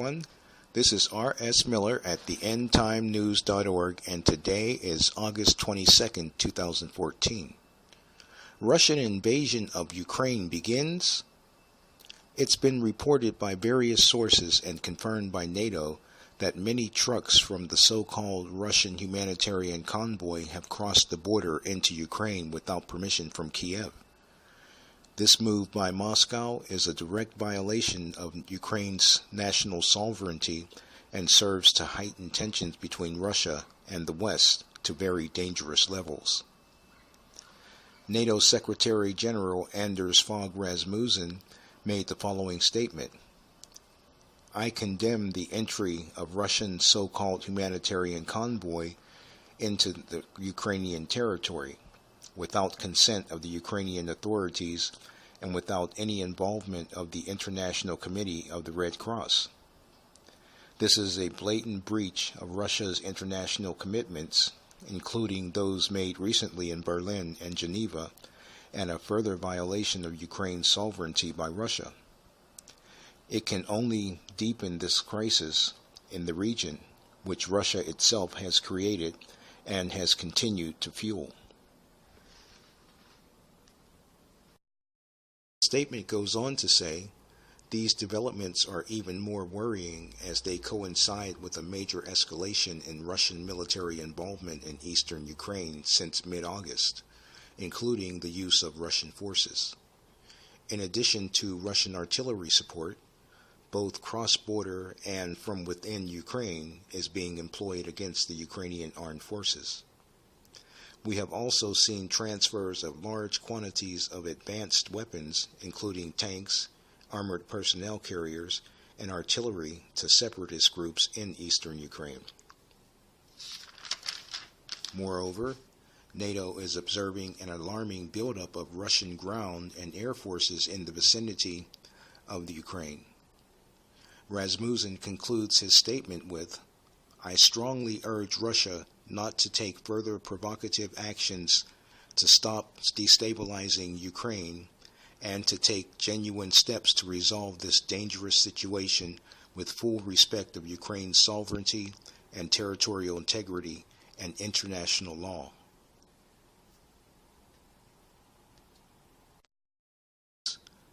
Everyone, this is R.S. Miller at the endtimenews.org, and today is August 22nd, 2014. Russian invasion of Ukraine begins. It's been reported by various sources and confirmed by NATO that many trucks from the so-called Russian humanitarian convoy have crossed the border into Ukraine without permission from Kiev. This move by Moscow is a direct violation of Ukraine's national sovereignty and serves to heighten tensions between Russia and the West to very dangerous levels. NATO Secretary General Anders Fogh Rasmussen made the following statement: I condemn the entry of Russian so-called humanitarian convoy into the Ukrainian territory without consent of the Ukrainian authorities and without any involvement of the International Committee of the Red Cross. This is a blatant breach of Russia's international commitments, including those made recently in Berlin and Geneva, and a further violation of Ukraine's sovereignty by Russia. It can only deepen this crisis in the region, which Russia itself has created and has continued to fuel. The statement goes on to say, these developments are even more worrying as they coincide with a major escalation in Russian military involvement in eastern Ukraine since mid-August, including the use of Russian forces. In addition to Russian artillery support, both cross-border and from within Ukraine is being employed against the Ukrainian armed forces. We have also seen transfers of large quantities of advanced weapons, including tanks, armored personnel carriers, and artillery to separatist groups in eastern Ukraine. Moreover, NATO is observing an alarming buildup of Russian ground and air forces in the vicinity of the Ukraine. Rasmussen concludes his statement with, I strongly urge Russia not to take further provocative actions to stop destabilizing Ukraine and to take genuine steps to resolve this dangerous situation with full respect of Ukraine's sovereignty and territorial integrity and international law.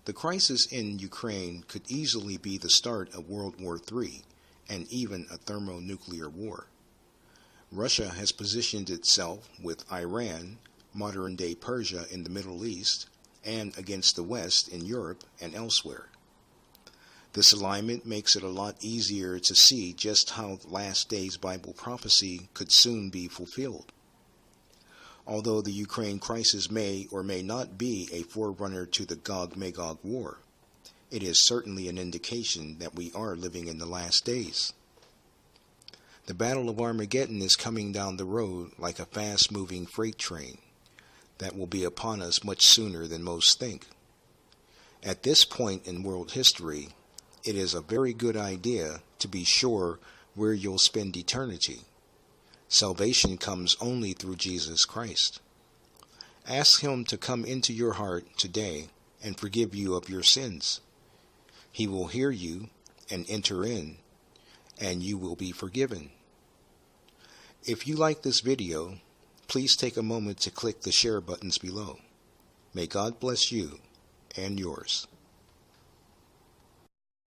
The crisis in Ukraine could easily be the start of World War III and even a thermonuclear war. Russia has positioned itself with Iran, modern-day Persia in the Middle East, and against the West in Europe and elsewhere. This alignment makes it a lot easier to see just how last days Bible prophecy could soon be fulfilled. Although the Ukraine crisis may or may not be a forerunner to the Gog-Magog war, it is certainly an indication that we are living in the last days. The Battle of Armageddon is coming down the road like a fast-moving freight train that will be upon us much sooner than most think. At this point in world history, it is a very good idea to be sure where you'll spend eternity. Salvation comes only through Jesus Christ. Ask Him to come into your heart today and forgive you of your sins. He will hear you and enter in, and you will be forgiven. If you like this video, please take a moment to click the share buttons below. May God bless you and yours.